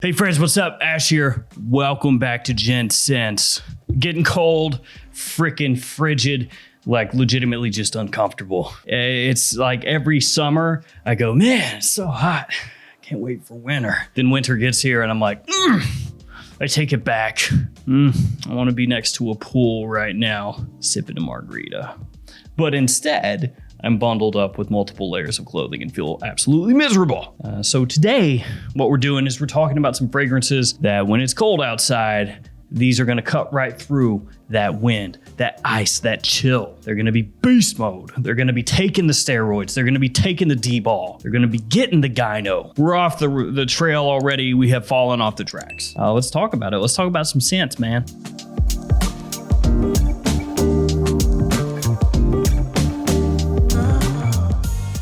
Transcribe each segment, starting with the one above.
Hey friends, what's up? Ash here. Welcome back to Gents. Getting cold, freaking frigid, like legitimately just uncomfortable. It's like every summer I go, man, it's so hot. Can't wait for winter. Then winter gets here and I'm like, I take it back. I want to be next to a pool right now, sipping a margarita. But instead, I'm bundled up with multiple layers of clothing and feel absolutely miserable. So today, what we're doing is we're talking about some fragrances that when it's cold outside, these are gonna cut right through that wind, that ice, that chill. They're gonna be beast mode. They're gonna be taking the steroids. They're gonna be taking the D-ball. They're gonna be getting the gyno. We're off the trail already. We have fallen off the tracks. Let's talk about it. Let's talk about some scents, man.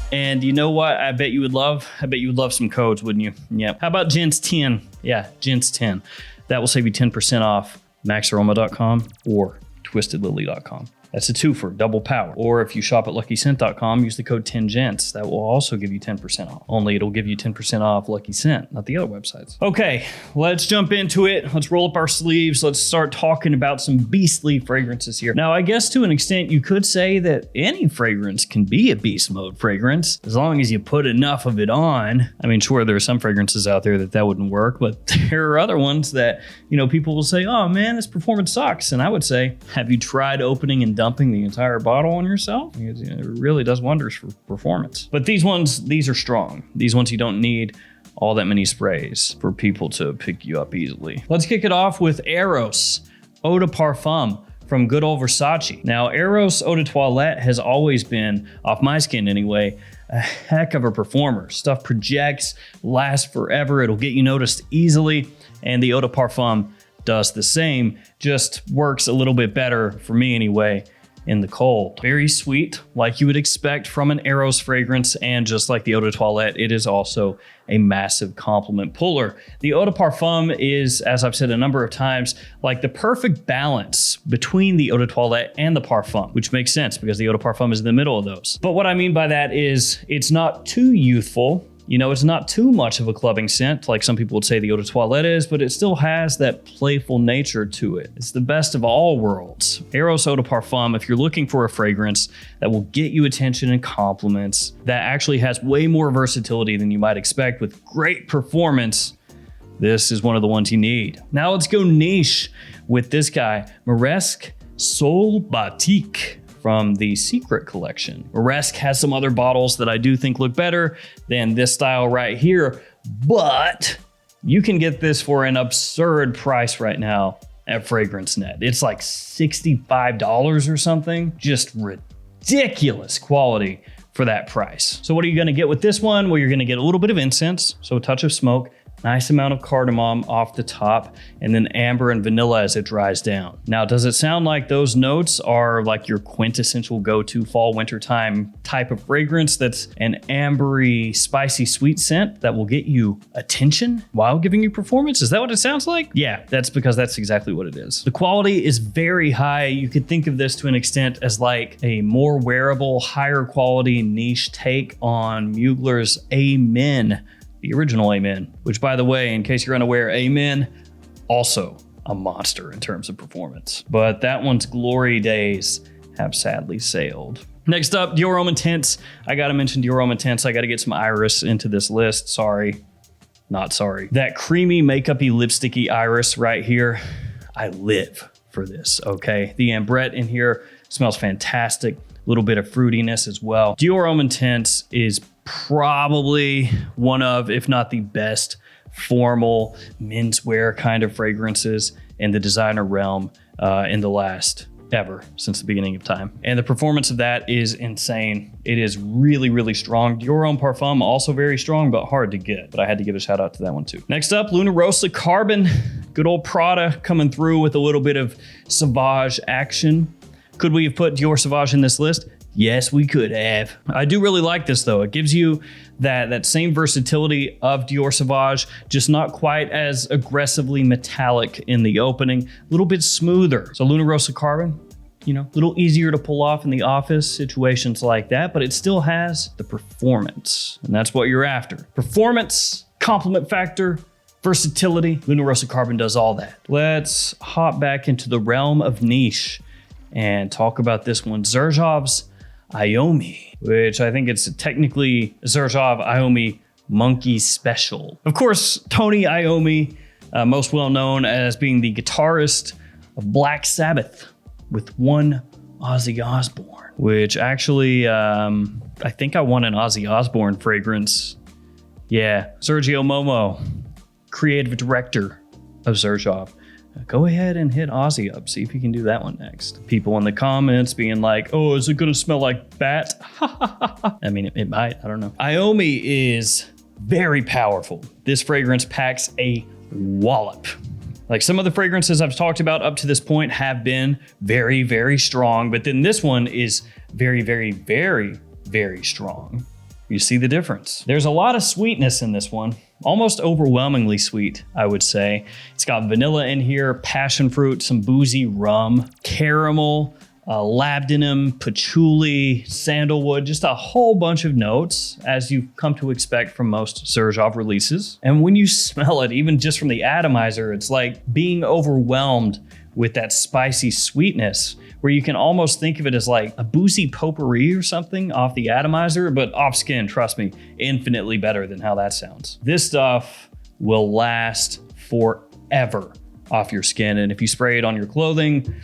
And you know what I bet you would love? I bet you would love some codes, wouldn't you? Yep. How about Gents 10? Yeah, Gents 10. That will save you 10% off maxaroma.com or twistedlily.com. That's a twofer, double power. Or if you shop at luckyscent.com, use the code 10GENTS. That will also give you 10% off. Only it'll give you 10% off Lucky Scent, not the other websites. Okay, let's jump into it. Let's roll up our sleeves. Let's start talking about some beastly fragrances here. Now, I guess to an extent, you could say that any fragrance can be a beast mode fragrance, as long as you put enough of it on. I mean, sure, there are some fragrances out there that wouldn't work, but there are other ones that, you know, people will say, oh man, this performance sucks. And I would say, have you tried opening and dumping the entire bottle on yourself? Because, you know, it really does wonders for performance. But these ones, these are strong. These ones you don't need all that many sprays for people to pick you up easily. Let's kick it off with Eros Eau de Parfum from good old Versace. Now, Eros Eau de Toilette has always been, off my skin anyway, a heck of a performer. Stuff projects, lasts forever. It'll get you noticed easily. And the Eau de Parfum does the same, just works a little bit better for me anyway in the cold. Very sweet, like you would expect from an Eros fragrance, and just like the Eau de Toilette, it is also a massive compliment puller. The Eau de Parfum is, as I've said a number of times, like the perfect balance between the Eau de Toilette and the Parfum, which makes sense because the Eau de Parfum is in the middle of those. But what I mean by that is it's not too youthful. You know, it's not too much of a clubbing scent, like some people would say the Eau de Toilette is, but it still has that playful nature to it. It's the best of all worlds. Eros Eau de Parfum, if you're looking for a fragrance that will get you attention and compliments, that actually has way more versatility than you might expect with great performance, this is one of the ones you need. Now let's go niche with this guy, Moresque Soul Batik from the Secret collection. Moresque has some other bottles that I do think look better than this style right here, but you can get this for an absurd price right now at FragranceNet. It's like $65 or something. Just ridiculous quality for that price. So what are you gonna get with this one? Well, you're gonna get a little bit of incense, so a touch of smoke, nice amount of cardamom off the top, and then amber and vanilla as it dries down. Now, does it sound like those notes are like your quintessential go-to fall wintertime type of fragrance that's an ambery, spicy, sweet scent that will get you attention while giving you performance? Is that what it sounds like? Yeah, that's because that's exactly what it is. The quality is very high. You could think of this to an extent as like a more wearable, higher quality niche take on Mugler's Amen, the original Amen, which, by the way, in case you're unaware, Amen, also a monster in terms of performance. But that one's glory days have sadly sailed. Next up, Dior Homme Intense. I gotta mention Dior Homme Intense. I gotta get some iris into this list. Sorry, not sorry. That creamy, makeup-y, lipsticky iris right here. I live for this, okay? The ambrette in here smells fantastic. A little bit of fruitiness as well. Dior Homme Intense is probably one of, if not the best, formal menswear kind of fragrances in the designer realm in the last ever since the beginning of time. And the performance of that is insane. It is really, really strong. Dior Homme Parfum, also very strong, but hard to get. But I had to give a shout out to that one too. Next up, Luna Rossa Carbon. Good old Prada coming through with a little bit of Sauvage action. Could we have put Dior Sauvage in this list? Yes, we could have. I do really like this though. It gives you that same versatility of Dior Sauvage, just not quite as aggressively metallic in the opening, a little bit smoother. So Luna Rossa Carbon, you know, a little easier to pull off in the office, situations like that, but it still has the performance, and that's what you're after. Performance, compliment factor, versatility. Luna Rossa Carbon does all that. Let's hop back into the realm of niche and talk about this one, Xerjoff's Iommi, which I think it's technically Xerjoff Iommi Monkey Special. Of course, Tony Iommi, most well known as being the guitarist of Black Sabbath with one Ozzy Osbourne, which actually, I think I won an Ozzy Osbourne fragrance. Yeah, Sergio Momo, creative director of Xerjoff. Go ahead and hit Ozzy up. See if you can do that one next. People in the comments being like, oh, is it gonna smell like bat? I mean, it might, I don't know. Iommi is very powerful. This fragrance packs a wallop. Like some of the fragrances I've talked about up to this point have been very, very strong, but then this one is very, very, very, very strong. You see the difference. There's a lot of sweetness in this one, almost overwhelmingly sweet, I would say. It's got vanilla in here, passion fruit, some boozy rum, caramel, labdanum, patchouli, sandalwood, just a whole bunch of notes, as you've come to expect from most Xerjoff releases. And when you smell it, even just from the atomizer, it's like being overwhelmed with that spicy sweetness, where you can almost think of it as like a boozy potpourri or something off the atomizer, but off skin, trust me, infinitely better than how that sounds. This stuff will last forever off your skin, and if you spray it on your clothing,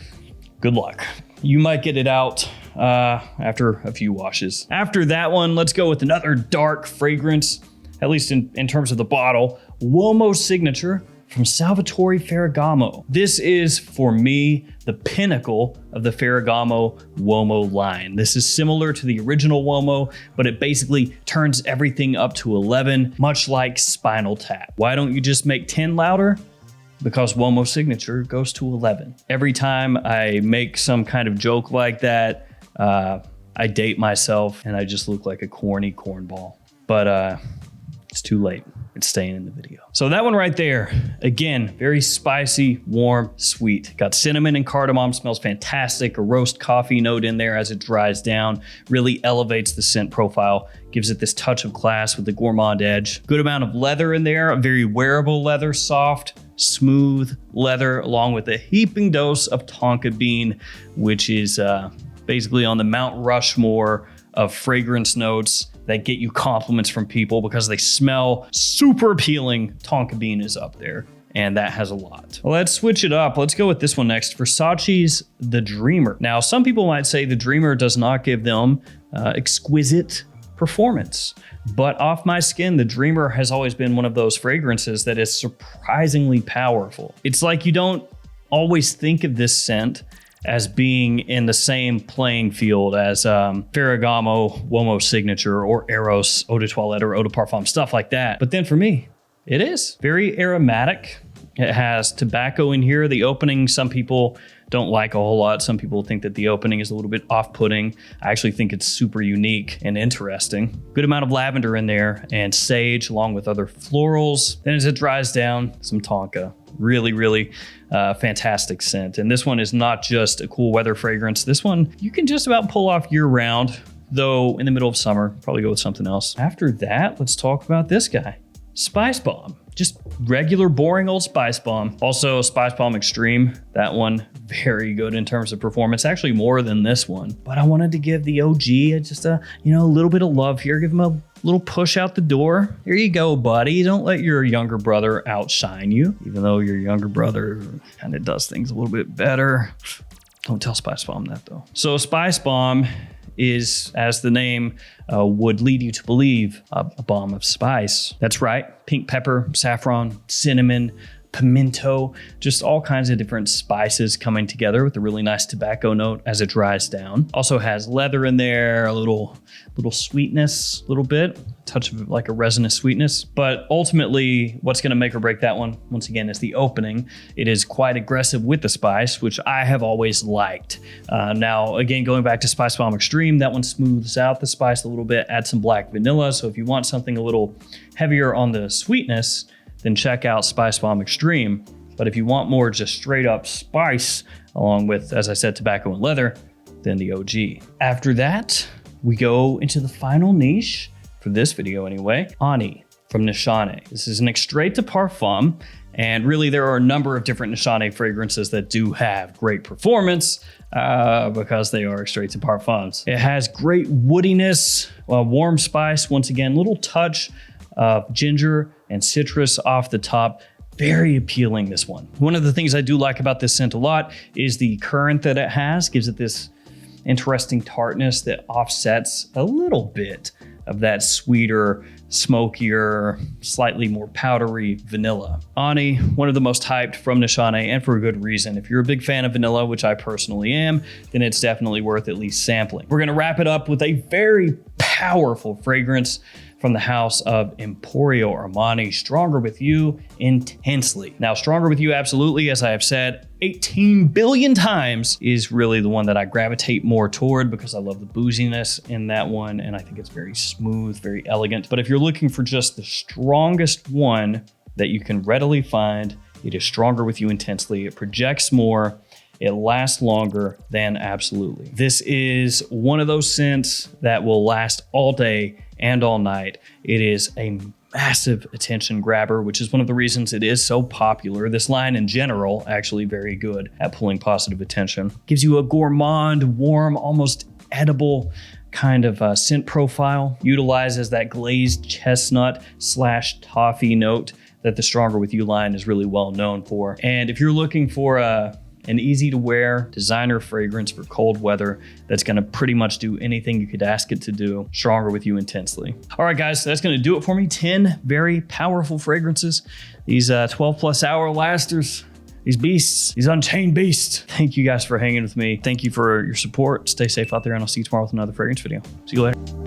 good luck. You might get it out after a few washes. After that one, let's go with another dark fragrance, at least in terms of the bottle, Uomo Signature from Salvatore Ferragamo. This is, for me, the pinnacle of the Ferragamo Uomo line. This is similar to the original Uomo, but it basically turns everything up to 11, much like Spinal Tap. Why don't you just make 10 louder? Because Uomo Signature goes to 11. Every time I make some kind of joke like that, I date myself and I just look like a corny cornball. But it's too late. It's staying in the video. So that one right there, again, very spicy, warm, sweet. Got cinnamon and cardamom, smells fantastic. A roast coffee note in there as it dries down, really elevates the scent profile, gives it this touch of class with the gourmand edge. Good amount of leather in there, a very wearable leather, soft, smooth leather, along with a heaping dose of tonka bean, which is basically on the Mount Rushmore of fragrance notes that get you compliments from people because they smell super appealing. Tonka bean is up there, and that has a lot. Let's switch it up. Let's go with this one next, Versace's The Dreamer. Now, some people might say The Dreamer does not give them exquisite performance, but off my skin, The Dreamer has always been one of those fragrances that is surprisingly powerful. It's like you don't always think of this scent as being in the same playing field as Ferragamo, Uomo Signature, or Eros Eau de Toilette or Eau de Parfum, stuff like that. But then for me, it is very aromatic. It has tobacco in here. The opening, some people don't like a whole lot. Some people think that the opening is a little bit off-putting. I actually think it's super unique and interesting. Good amount of lavender in there and sage along with other florals. Then as it dries down, some tonka. Really, really fantastic scent. And this one is not just a cool weather fragrance. This one you can just about pull off year round, though in the middle of summer, probably go with something else. After that, let's talk about this guy, Spicebomb. Just regular, boring old Spicebomb. Also, Spicebomb Extreme. That one, very good in terms of performance. Actually, more than this one. But I wanted to give the OG just a little bit of love here. Give him a little push out the door. Here you go, buddy. Don't let your younger brother outshine you, even though your younger brother kind of does things a little bit better. Don't tell Spicebomb that, though. So Spicebomb is, as the name would lead you to believe, a bomb of spice. That's right. Pink pepper, saffron, cinnamon, pimento, just all kinds of different spices coming together with a really nice tobacco note as it dries down. Also has leather in there, a little sweetness, a little bit, a touch of like a resinous sweetness. But ultimately, what's going to make or break that one, once again, is the opening. It is quite aggressive with the spice, which I have always liked. Now, again, going back to Spicebomb Extreme, that one smooths out the spice a little bit, adds some black vanilla. So if you want something a little heavier on the sweetness, then check out Spicebomb Extreme. But if you want more just straight up spice, along with, as I said, tobacco and leather, then the OG. After that, we go into the final niche, for this video anyway, Ani from Nishane. This is an extrait de parfum. And really, there are a number of different Nishane fragrances that do have great performance because they are extrait de parfums. It has great woodiness, warm spice. Once again, little touch of ginger and citrus off the top. Very appealing, this one. One of the things I do like about this scent a lot is the currant that it has. Gives it this interesting tartness that offsets a little bit of that sweeter, smokier, slightly more powdery vanilla. Ani, one of the most hyped from Nishane, and for a good reason. If you're a big fan of vanilla, which I personally am, then it's definitely worth at least sampling. We're gonna wrap it up with a very powerful fragrance from the house of Emporio Armani, Stronger With You Intensely. Now, Stronger With You, absolutely, as I have said 18 billion times, is really the one that I gravitate more toward because I love the booziness in that one, and I think it's very smooth, very elegant. But if you're looking for just the strongest one that you can readily find, it is Stronger With You Intensely. It projects more, it lasts longer than absolutely. This is one of those scents that will last all day and all night. It is a massive attention grabber, which is one of the reasons it is so popular. This line in general, actually very good at pulling positive attention. Gives you a gourmand, warm, almost edible kind of scent profile. Utilizes that glazed chestnut / toffee note that the Stronger With You line is really well known for. And if you're looking for an easy to wear designer fragrance for cold weather that's gonna pretty much do anything you could ask it to do, Stronger With You Intensely. All right, guys, so that's gonna do it for me. 10 very powerful fragrances. These 12+ hour lasters, these beasts, these unchained beasts. Thank you guys for hanging with me. Thank you for your support. Stay safe out there, and I'll see you tomorrow with another fragrance video. See you later.